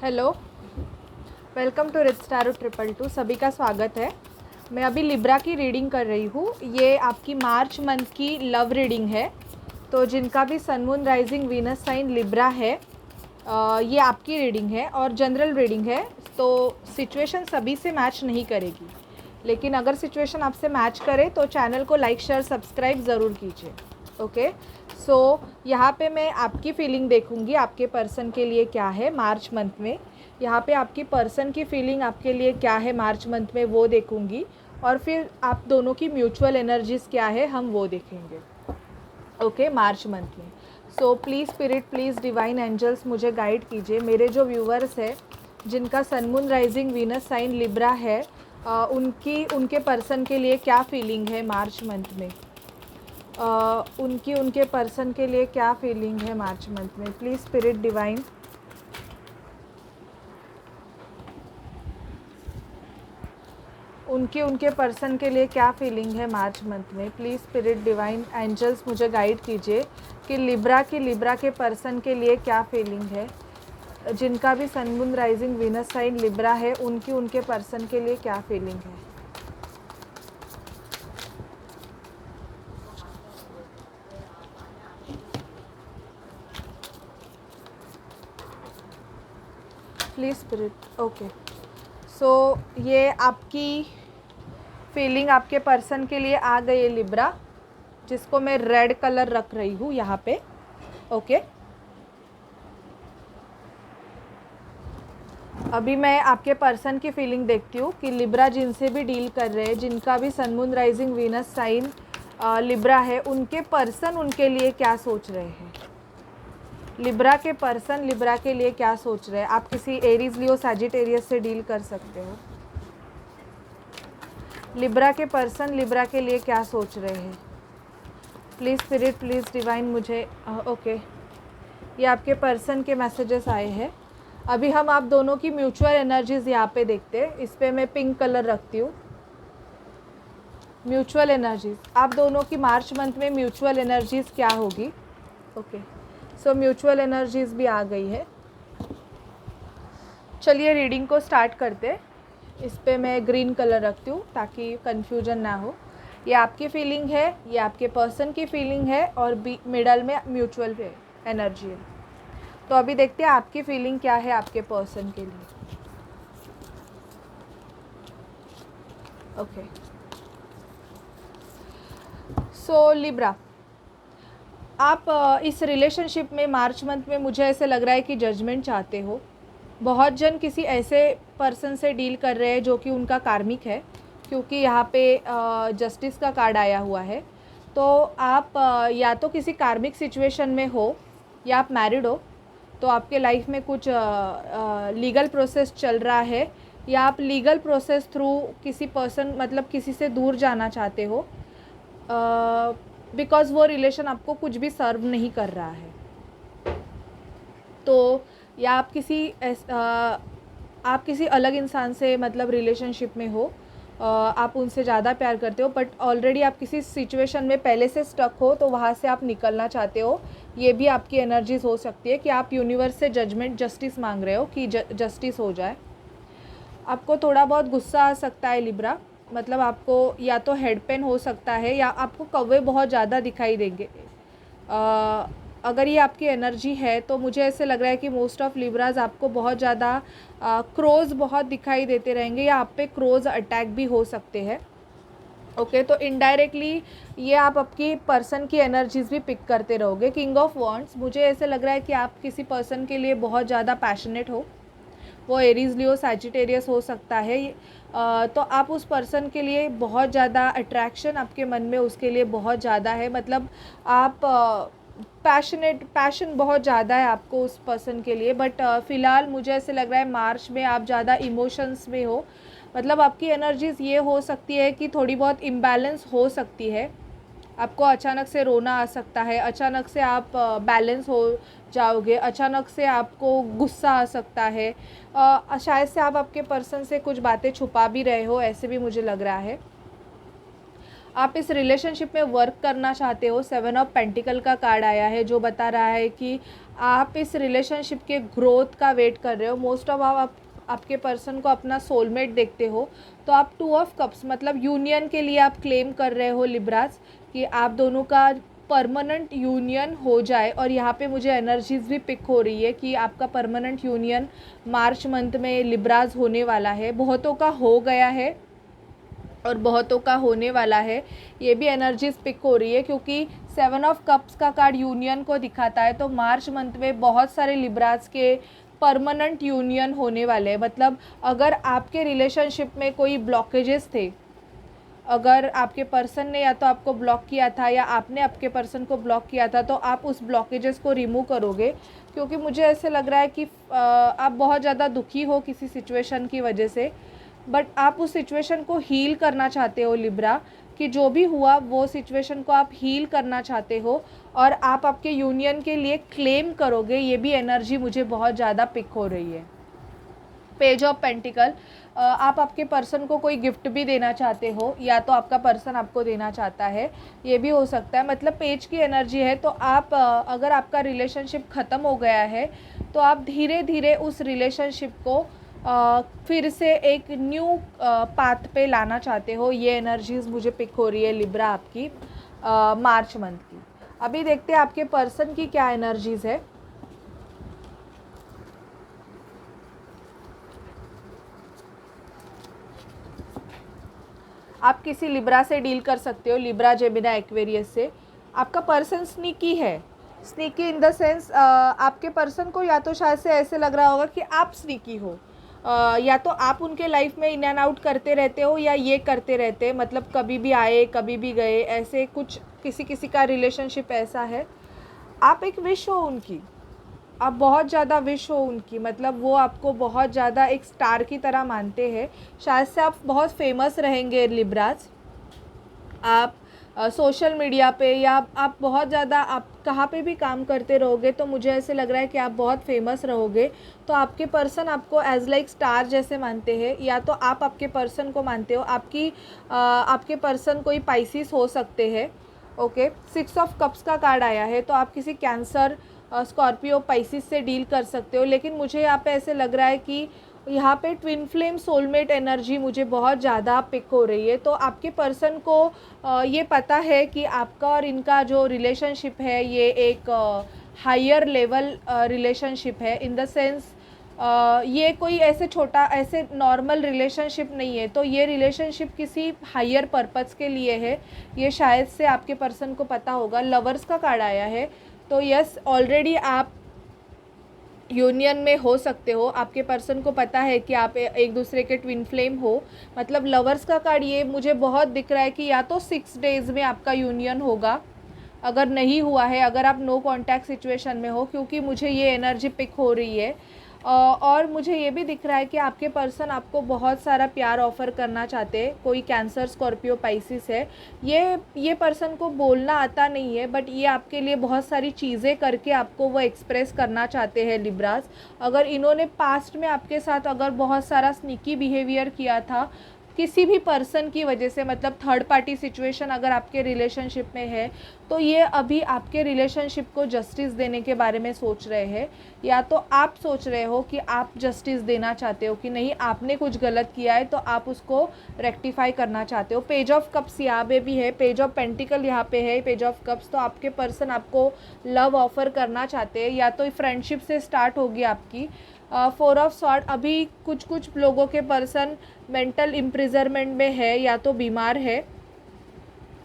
Hello, welcome to Rich Tarot 222। सभी का स्वागत है। मैं अभी लिब्रा की रीडिंग कर रही हूँ। ये आपकी मार्च मंथ की लव रीडिंग है। तो जिनका भी sun moon rising Venus sign Libra है, ये आपकी रीडिंग है और जनरल रीडिंग है। तो सिचुएशन सभी से मैच नहीं करेगी, लेकिन अगर सिचुएशन आपसे मैच करे तो चैनल को लाइक शेयर सब्सक्राइब ज़रूर कीजिए। ओके, सो यहाँ पे मैं आपकी फीलिंग देखूँगी आपके पर्सन के लिए क्या है मार्च मंथ में। यहाँ पे आपकी पर्सन की फीलिंग आपके लिए क्या है मार्च मंथ में वो देखूँगी, और फिर आप दोनों की म्यूचुअल एनर्जीज़ क्या है हम वो देखेंगे। ओके, मार्च मंथ में। So please spirit, please divine angels मुझे गाइड कीजिए। मेरे जो व्यूवर्स है जिनका sun moon rising Venus sign Libra है, उनके पर्सन के लिए क्या फीलिंग है मार्च मंथ में। उनके पर्सन के लिए क्या फीलिंग है मार्च मंथ में। प्लीज़ स्पिरिट डिवाइन, उनके पर्सन के लिए क्या फीलिंग है मार्च मंथ में। प्लीज़ स्पिरिट डिवाइन एंजल्स मुझे गाइड कीजिए कि लिब्रा के पर्सन के लिए क्या फीलिंग है। जिनका भी sun moon rising Venus sign Libra है, उनके पर्सन के लिए क्या फीलिंग है। Please spirit. ओके, सो ये आपकी फीलिंग आपके पर्सन के लिए आ गई है लिब्रा, जिसको मैं रेड कलर रख रही हूँ यहाँ पे। ओके, अभी मैं आपके पर्सन की फीलिंग देखती हूँ कि लिब्रा जिनसे भी डील कर रहे हैं, जिनका भी sun moon rising Venus sign Libra है, उनके पर्सन उनके लिए क्या सोच रहे हैं। लिब्रा के पर्सन लिब्रा के लिए क्या सोच रहे हैं। आप किसी एरीज, लियो, सैजिटेरियस से डील कर सकते हो। लिब्रा के पर्सन लिब्रा के लिए क्या सोच रहे हैं। प्लीज़ स्पिरिट, प्लीज़ डिवाइन मुझे ओके, ये आपके पर्सन के मैसेजेस आए हैं। अभी हम आप दोनों की म्यूचुअल एनर्जीज़ यहाँ पे देखते हैं। इस पर मैं पिंक कलर रखती हूँ। म्यूचुअल एनर्जीज़, आप दोनों की मार्च मंथ में म्यूचुअल एनर्जीज़ क्या होगी। ओके, सो म्यूचुअल एनर्जीज़ भी आ गई है। चलिए रीडिंग को स्टार्ट करते हैं। इस पर मैं ग्रीन कलर रखती हूँ ताकि कन्फ्यूजन ना हो। ये आपकी फीलिंग है, ये आपके पर्सन की फीलिंग है, और मिडल में म्यूचुअल एनर्जी है। तो अभी देखते हैं आपकी फीलिंग क्या है आपके पर्सन के लिए। ओके, सो लिब्रा, आप इस रिलेशनशिप में मार्च मंथ में मुझे ऐसे लग रहा है कि जजमेंट चाहते हो। बहुत जन किसी ऐसे पर्सन से डील कर रहे हैं जो कि उनका कार्मिक है, क्योंकि यहाँ पे जस्टिस का कार्ड आया हुआ है। तो आप या तो किसी कार्मिक सिचुएशन में हो या आप मैरिड हो, तो आपके लाइफ में कुछ लीगल प्रोसेस चल रहा है, या आप लीगल प्रोसेस थ्रू किसी पर्सन, मतलब किसी से दूर जाना चाहते हो, बिकॉज़ वो रिलेशन आपको कुछ भी सर्व नहीं कर रहा है। तो या आप किसी अलग इंसान से मतलब रिलेशनशिप में हो, आप उनसे ज़्यादा प्यार करते हो, बट ऑलरेडी आप किसी सिचुएशन में पहले से स्टक हो, तो वहाँ से आप निकलना चाहते हो। ये भी आपकी एनर्जीज हो सकती है कि आप यूनिवर्स से जस्टिस मांग रहे हो कि जस्टिस हो जाए। आपको थोड़ा बहुत गुस्सा आ सकता है लिब्रा, मतलब आपको या तो हेड पेन हो सकता है, या आपको कौवे बहुत ज़्यादा दिखाई देंगे। अगर ये आपकी एनर्जी है तो मुझे ऐसे लग रहा है कि मोस्ट ऑफ लिब्राज आपको बहुत ज़्यादा क्रोज़ बहुत दिखाई देते रहेंगे, या आप पे क्रोज़ अटैक भी हो सकते हैं। ओके, तो इनडायरेक्टली ये आप आपकी पर्सन की एनर्जीज भी पिक करते रहोगे। किंग ऑफ वॉन्ड्स, मुझे ऐसे लग रहा है कि आप किसी पर्सन के लिए बहुत ज़्यादा पैशनेट हो। वो एरीज, लियो, सैजिटेरियस हो सकता है। तो आप उस पर्सन के लिए बहुत ज़्यादा अट्रैक्शन आपके मन में उसके लिए बहुत ज़्यादा है। मतलब आप पैशन बहुत ज़्यादा है आपको उस पर्सन के लिए। बट फ़िलहाल मुझे ऐसे लग रहा है मार्च में आप ज़्यादा इमोशंस में हो। मतलब आपकी एनर्जीज़ ये हो सकती है कि थोड़ी बहुत इम्बैलेंस हो सकती है। आपको अचानक से रोना आ सकता है, अचानक से आप बैलेंस हो जाओगे, अचानक से आपको गुस्सा आ सकता है। शायद से आप आपके पर्सन से कुछ बातें छुपा भी रहे हो, ऐसे भी मुझे लग रहा है। आप इस रिलेशनशिप में वर्क करना चाहते हो। 7 ऑफ पेंटिकल का कार्ड आया है जो बता रहा है कि आप इस रिलेशनशिप के ग्रोथ का वेट कर रहे हो। मोस्ट ऑफ आप आपके पर्सन को अपना सोलमेट देखते हो। तो आप 2 ऑफ कप्स मतलब यूनियन के लिए आप क्लेम कर रहे हो लिब्रास कि आप दोनों का परमानेंट यूनियन हो जाए। और यहाँ पे मुझे एनर्जीज भी पिक हो रही है कि आपका परमानेंट यूनियन मार्च मंथ में लिब्रास होने वाला है। बहुतों का हो गया है और बहुतों का होने वाला है, ये भी एनर्जीज पिक हो रही है क्योंकि 7 ऑफ कप्स का कार्ड यूनियन को दिखाता है। तो मार्च मंथ में बहुत सारे लिब्रास के परमानेंट यूनियन होने वाले हैं। मतलब अगर आपके रिलेशनशिप में कोई ब्लॉकेजेस थे, अगर आपके पर्सन ने या तो आपको ब्लॉक किया था या आपने आपके पर्सन को ब्लॉक किया था, तो आप उस ब्लॉकेजेस को रिमूव करोगे। क्योंकि मुझे ऐसे लग रहा है कि आप बहुत ज़्यादा दुखी हो किसी सिचुएशन की वजह से, बट आप उस सिचुएशन को हील करना चाहते हो लिब्रा, कि जो भी हुआ वो सिचुएशन को आप हील करना चाहते हो और आप आपके यूनियन के लिए क्लेम करोगे। ये भी एनर्जी मुझे बहुत ज़्यादा पिक हो रही है। पेज ऑफ पेंटिकल, आप आपके पर्सन को कोई गिफ्ट भी देना चाहते हो या तो आपका पर्सन आपको देना चाहता है, ये भी हो सकता है। मतलब पेज की एनर्जी है। तो आप अगर आपका रिलेशनशिप ख़त्म हो गया है तो आप धीरे धीरे उस रिलेशनशिप को फिर से एक न्यू पाथ पे लाना चाहते हो। ये एनर्जीज मुझे पिक हो रही है लिब्रा आपकी मार्च मंथ की। अभी देखते हैं आपके पर्सन की क्या एनर्जीज है। आप किसी लिब्रा से डील कर सकते हो, लिब्रा, जेमिनी, एक्वेरियस से। आपका पर्सन स्नीकी है। स्नीकी इन द सेंस आपके पर्सन को या तो शायद से ऐसे लग रहा होगा कि आप स्नीकी हो, या तो आप उनके लाइफ में इन एंड आउट करते रहते हो या ये करते रहते हैं। मतलब कभी भी आए कभी भी गए, ऐसे कुछ किसी किसी का रिलेशनशिप ऐसा है। आप एक विश हो उनकी, आप बहुत ज़्यादा विश हो उनकी। मतलब वो आपको बहुत ज़्यादा एक स्टार की तरह मानते हैं। शायद से आप बहुत फेमस रहेंगे लिब्रास। आप सोशल मीडिया पे या आप बहुत ज़्यादा, आप कहाँ पे भी काम करते रहोगे तो मुझे ऐसे लग रहा है कि आप बहुत फेमस रहोगे। तो आपके पर्सन आपको एज लाइक स्टार जैसे मानते हैं, या तो आप आपके पर्सन को मानते हो। आपके पर्सन कोई पाइसिस हो सकते हैं। ओके, 6 ऑफ कप्स का कार्ड आया है। तो आप किसी कैंसर, स्कॉर्पियो, पाइसिस से डील कर सकते हो। लेकिन मुझे यहाँ पे ऐसे लग रहा है कि यहाँ पे ट्विन फ्लेम सोलमेट एनर्जी मुझे बहुत ज़्यादा पिक हो रही है। तो आपके पर्सन को ये पता है कि आपका और इनका जो रिलेशनशिप है ये एक हायर लेवल रिलेशनशिप है। इन द सेंस ये कोई ऐसे छोटा, ऐसे नॉर्मल रिलेशनशिप नहीं है। तो ये रिलेशनशिप किसी हायर पर्पस के लिए है, ये शायद से आपके पर्सन को पता होगा। लवर्स का कार्ड आया है। तो यस, ऑलरेडी आप यूनियन में हो सकते हो। आपके पर्सन को पता है कि आप एक दूसरे के ट्विन फ्लेम हो। मतलब लवर्स का कार्ड ये मुझे बहुत दिख रहा है कि या तो 6 डेज़ में आपका यूनियन होगा, अगर नहीं हुआ है, अगर आप नो कॉन्टैक्ट सिचुएशन में हो, क्योंकि मुझे ये एनर्जी पिक हो रही है। और मुझे ये भी दिख रहा है कि आपके पर्सन आपको बहुत सारा प्यार ऑफ़र करना चाहते हैं। कोई कैंसर, स्कॉर्पियो, पाइसिस है। ये पर्सन को बोलना आता नहीं है, बट ये आपके लिए बहुत सारी चीज़ें करके आपको वो एक्सप्रेस करना चाहते हैं लिब्रास। अगर इन्होंने पास्ट में आपके साथ अगर बहुत सारा स्नीकी बिहेवियर किया था किसी भी पर्सन की वजह से, मतलब थर्ड पार्टी सिचुएशन अगर आपके रिलेशनशिप में है, तो ये अभी आपके रिलेशनशिप को जस्टिस देने के बारे में सोच रहे हैं। या तो आप सोच रहे हो कि आप जस्टिस देना चाहते हो कि नहीं, आपने कुछ गलत किया है तो आप उसको रेक्टिफाई करना चाहते हो। पेज ऑफ कप्स यहाँ पे भी है, पेज ऑफ पेंटिकल यहाँ पे है, पेज ऑफ कप्स। तो आपके पर्सन आपको लव ऑफ़र करना चाहते हैं, या तो फ्रेंडशिप से स्टार्ट होगी आपकी। 4 ऑफ सॉर्ड, अभी कुछ लोगों के पर्सन मेंटल इम्प्रिजनमेंट में है या तो बीमार है।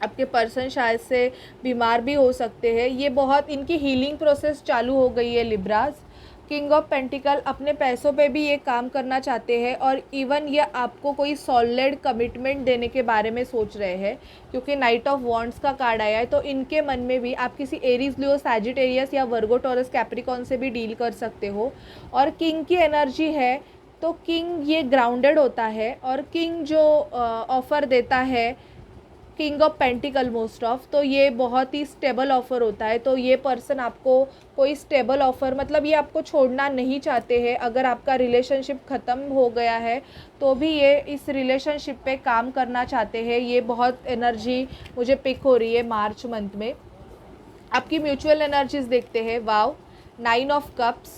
आपके पर्सन शायद से बीमार भी हो सकते हैं। ये बहुत, इनकी हीलिंग प्रोसेस चालू हो गई है लिब्रास। किंग ऑफ पेंटिकल, अपने पैसों पे भी ये काम करना चाहते हैं और इवन ये आपको कोई सॉलिड कमिटमेंट देने के बारे में सोच रहे हैं, क्योंकि नाइट ऑफ वॉन्ड्स का कार्ड आया है। तो इनके मन में भी आप किसी एरीज, लियो, सैजिटेरियस या वर्गो, टॉरस, कैप्रिकॉन से भी डील कर सकते हो। और किंग की एनर्जी है, तो किंग ये ग्राउंडेड होता है और किंग जो ऑफ़र देता है king of pentacle most of, तो ये बहुत ही स्टेबल ऑफ़र होता है। तो ये पर्सन आपको कोई स्टेबल ऑफ़र, मतलब ये आपको छोड़ना नहीं चाहते हैं। अगर आपका रिलेशनशिप ख़त्म हो गया है तो भी ये इस रिलेशनशिप पे काम करना चाहते हैं। ये बहुत एनर्जी मुझे पिक हो रही है मार्च मंथ में। आपकी म्यूचुअल एनर्जीज़ देखते हैं। वाव, 9 ऑफ कप्स,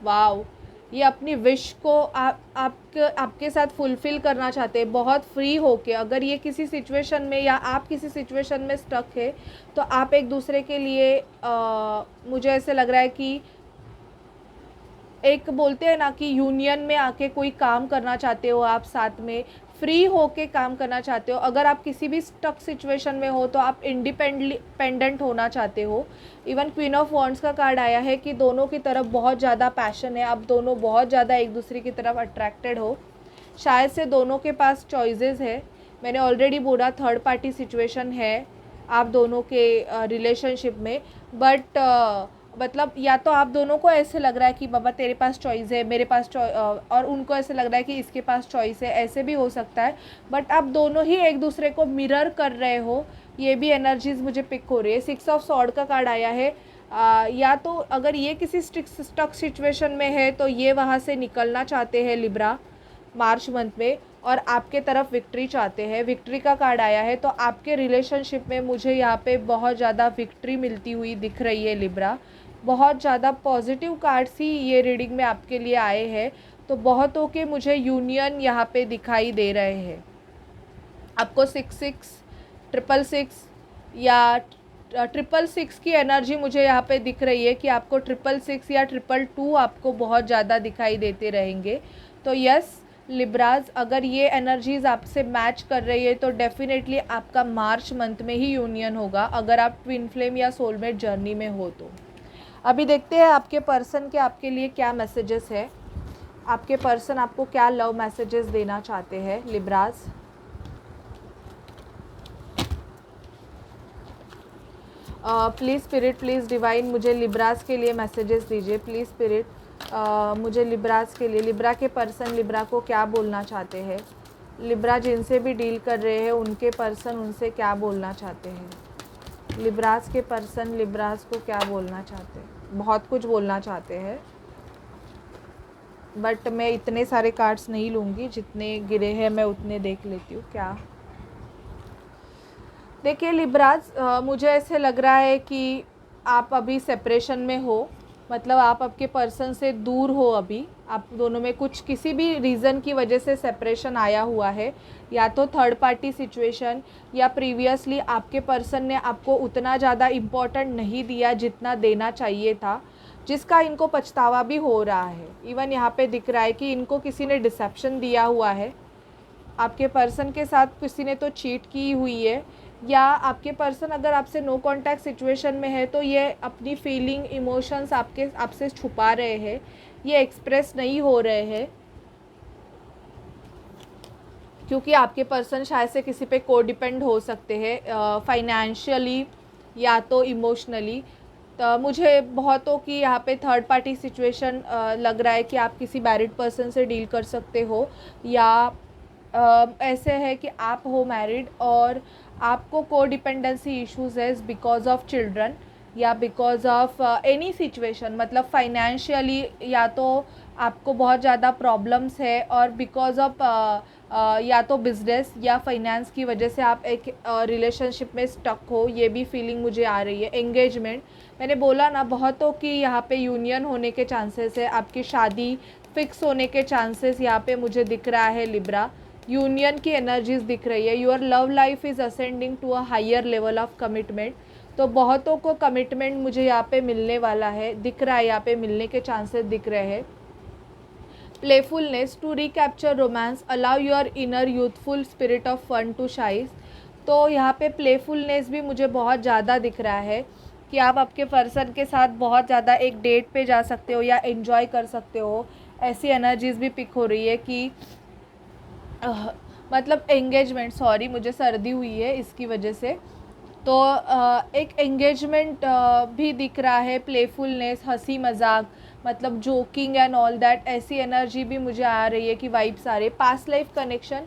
वाव, ये अपनी विश को आपके साथ फुलफ़िल करना चाहते हैं बहुत फ्री होके। अगर ये किसी सिचुएशन में या आप किसी सिचुएशन में स्टक है तो आप एक दूसरे के लिए मुझे ऐसे लग रहा है कि एक बोलते हैं ना कि यूनियन में आके कोई काम करना चाहते हो, आप साथ में फ्री होके काम करना चाहते हो। अगर आप किसी भी स्टक सिचुएशन में हो तो आप इंडिपेंडेंट होना चाहते हो। इवन क्वीन ऑफ वॉन्ड्स का कार्ड आया है कि दोनों की तरफ बहुत ज़्यादा पैशन है, आप दोनों बहुत ज़्यादा एक दूसरे की तरफ अट्रैक्टेड हो। शायद से दोनों के पास चॉइसेस है। मैंने ऑलरेडी बोला थर्ड पार्टी सिचुएशन है आप दोनों के रिलेशनशिप में, बट मतलब या तो आप दोनों को ऐसे लग रहा है कि बाबा तेरे पास चॉइस है, मेरे पास और उनको ऐसे लग रहा है कि इसके पास चॉइस है, ऐसे भी हो सकता है। बट आप दोनों ही एक दूसरे को मिरर कर रहे हो, ये भी एनर्जीज़ मुझे पिक हो रही है। 6 ऑफ सॉर्ड का कार्ड आया है। या तो अगर ये किसी स्टक सिचुएशन में है तो ये वहाँ से निकलना चाहते हैं लिब्रा मार्च मंथ में, और आपके तरफ विक्ट्री चाहते हैं। विक्ट्री का कार्ड आया है, तो आपके रिलेशनशिप में मुझे यहाँ पे बहुत ज़्यादा विक्ट्री मिलती हुई दिख रही है लिब्रा। बहुत ज़्यादा पॉजिटिव कार्ड्स ही ये रीडिंग में आपके लिए आए हैं। तो बहुतों के मुझे यूनियन यहाँ पे दिखाई दे रहे हैं। आपको 66, 666 या 666 की एनर्जी मुझे यहाँ पे दिख रही है कि आपको 666 या 222 आपको बहुत ज़्यादा दिखाई देते रहेंगे। तो यस लिब्राज, अगर ये एनर्जीज़ आपसे मैच कर रही है तो डेफिनेटली आपका मार्च मंथ में ही यूनियन होगा, अगर आप ट्विन फ्लेम या सोलमेट जर्नी में हो तो। अभी देखते हैं आपके पर्सन के आपके लिए क्या मैसेजेस है। आपके पर्सन आपको क्या लव मैसेजेस देना चाहते हैं लिब्राज। प्लीज़ स्पिरिट, प्लीज़ डिवाइन, मुझे लिब्राज के लिए मैसेजेस दीजिए प्लीज़ स्पिरिट। मुझे लिब्राज के लिए, लिब्रा के पर्सन लिब्रा को क्या बोलना चाहते हैं। लिब्रा जिनसे भी डील कर रहे हैं उनके पर्सन उनसे क्या बोलना चाहते हैं। लिब्राज के पर्सन लिब्राज को क्या बोलना चाहते हैं। बहुत कुछ बोलना चाहते हैं, बट मैं इतने सारे कार्ड्स नहीं लूँगी, जितने गिरे हैं मैं उतने देख लेती हूँ। क्या देखिए लिब्राज, मुझे ऐसे लग रहा है कि आप अभी सेपरेशन में हो, मतलब आप आपके पर्सन से दूर हो। अभी आप दोनों में कुछ किसी भी रीज़न की वजह से सेपरेशन आया हुआ है, या तो थर्ड पार्टी सिचुएशन, या प्रीवियसली आपके पर्सन ने आपको उतना ज़्यादा इम्पोर्टेंट नहीं दिया जितना देना चाहिए था, जिसका इनको पछतावा भी हो रहा है। इवन यहाँ पे दिख रहा है कि इनको किसी ने डिसेप्शन दिया हुआ है। आपके पर्सन के साथ किसी ने तो चीट की हुई है, या आपके पर्सन अगर आपसे नो कांटेक्ट सिचुएशन में है तो ये अपनी फीलिंग इमोशंस आपसे छुपा रहे हैं, ये एक्सप्रेस नहीं हो रहे हैं, क्योंकि आपके पर्सन शायद से किसी पे को डिपेंड हो सकते हैं फाइनेंशियली या तो इमोशनली। तो मुझे बहुतों की यहाँ पे थर्ड पार्टी सिचुएशन लग रहा है कि आप किसी मैरिड पर्सन से डील कर सकते हो, या ऐसे है कि आप हो मैरिड और आपको को डिपेंडेंसी इश्यूज़ है बिकॉज ऑफ चिल्ड्रन या बिकॉज ऑफ एनी सिचुएशन, मतलब फाइनेंशियली या तो आपको बहुत ज़्यादा प्रॉब्लम्स है, और बिकॉज ऑफ या तो बिजनेस या फाइनेंस की वजह से आप एक रिलेशनशिप में स्टक हो, ये भी फीलिंग मुझे आ रही है। एंगेजमेंट, मैंने बोला ना बहुतों की यहाँ पे यूनियन होने के चांसेस है, आपकी शादी फिक्स होने के चांसेस यहाँ पे मुझे दिख रहा है लिब्रा। यूनियन की एनर्जीज दिख रही है। Your love life is ascending to a higher level of commitment. तो बहुतों को कमिटमेंट मुझे यहाँ पे मिलने वाला है, दिख रहा है, यहाँ पे मिलने के चांसेस दिख रहे हैं। Playfulness to recapture romance, allow your inner youthful spirit of fun to shine. तो यहाँ पे प्लेफुलनेस भी मुझे बहुत ज़्यादा दिख रहा है कि आप आपके पर्सन के साथ बहुत ज़्यादा एक डेट पे जा सकते हो या एंजॉय कर सकते हो। ऐसी एनर्जीज भी पिक हो रही है कि मतलब एंगेजमेंट, सॉरी मुझे सर्दी हुई है इसकी वजह से, तो एक एंगेजमेंट भी दिख रहा है, प्लेफुलनेस, हंसी मजाक, मतलब जोकिंग एंड ऑल दैट, ऐसी एनर्जी भी मुझे आ रही है कि वाइब्स आ रही है। पास्ट लाइफ कनेक्शन,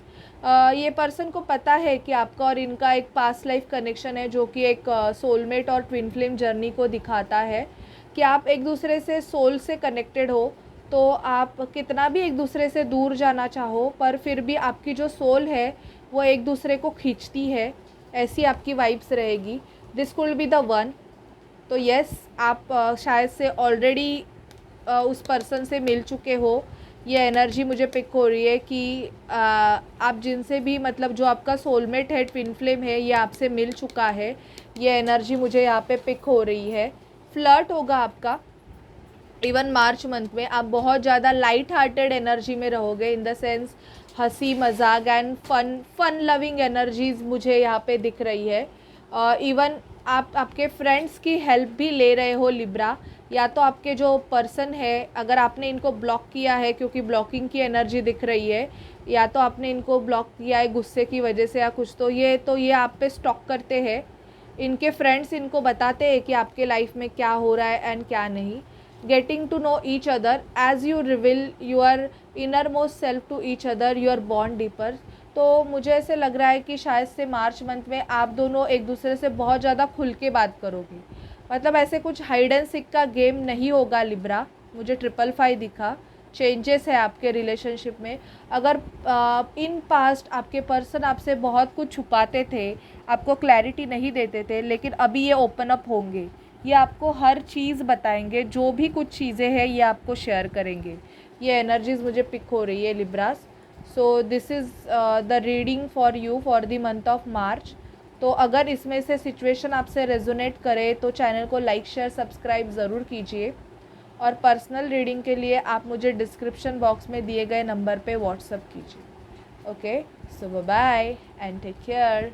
ये पर्सन को पता है कि आपका और इनका एक पास्ट लाइफ कनेक्शन है, जो कि एक सोलमेट और ट्विन फ्लेम जर्नी को दिखाता है कि आप एक दूसरे से सोल से कनेक्टेड हो। तो आप कितना भी एक दूसरे से दूर जाना चाहो, पर फिर भी आपकी जो सोल है वो एक दूसरे को खींचती है, ऐसी आपकी वाइब्स रहेगी। This could be the one. तो यस, आप शायद से ऑलरेडी उस पर्सन से मिल चुके हो। ये एनर्जी मुझे पिक हो रही है कि आप जिनसे भी, मतलब जो आपका सोलमेट है, ट्विन फ्लेम है, ये आपसे मिल चुका है। ये एनर्जी मुझे यहाँ पे पिक हो रही है। फ्लर्ट होगा आपका इवन मार्च मंथ में। आप बहुत ज़्यादा लाइट हार्टेड एनर्जी में रहोगे, इन द सेंस हंसी मजाक एंड फन लविंग एनर्जीज मुझे यहाँ पे दिख रही है। इवन आप आपके फ्रेंड्स की हेल्प भी ले रहे हो लिब्रा, या तो आपके जो पर्सन है, अगर आपने इनको ब्लॉक किया है, क्योंकि ब्लॉकिंग की एनर्जी दिख रही है, या तो आपने इनको ब्लॉक किया है गुस्से की वजह से या कुछ, तो ये आप पे स्टॉक करते हैं। इनके फ्रेंड्स इनको बताते हैं कि आपके लाइफ में क्या हो रहा है एंड क्या नहीं। Getting to know each other as you reveal your innermost self to each other, your bond deeper. तो मुझे ऐसे लग रहा है कि शायद से मार्च मंथ में आप दोनों एक दूसरे से बहुत ज़्यादा खुल के बात करोगी। मतलब ऐसे कुछ हाइड एंड सीक का गेम नहीं होगा लिब्रा। मुझे 555 दिखा। चेंजेस है आपके रिलेशनशिप में। अगर इन पास्ट आपके पर्सन आपसे बहुत कुछ छुपाते थे, आपको क्लैरिटी नहीं देते थे, लेकिन अभी ये ओपन अप होंगे। ये आपको हर चीज़ बताएंगे, जो भी कुछ चीज़ें हैं ये आपको शेयर करेंगे। ये एनर्जीज मुझे पिक हो रही है Libras. So this is the reading for you for the month of March. तो अगर इसमें से सिचुएशन आपसे रेजोनेट करे तो चैनल को लाइक शेयर सब्सक्राइब ज़रूर कीजिए। और पर्सनल रीडिंग के लिए आप मुझे डिस्क्रिप्शन बॉक्स में दिए गए नंबर पे व्हाट्सअप कीजिए। Okay, so bye and take care.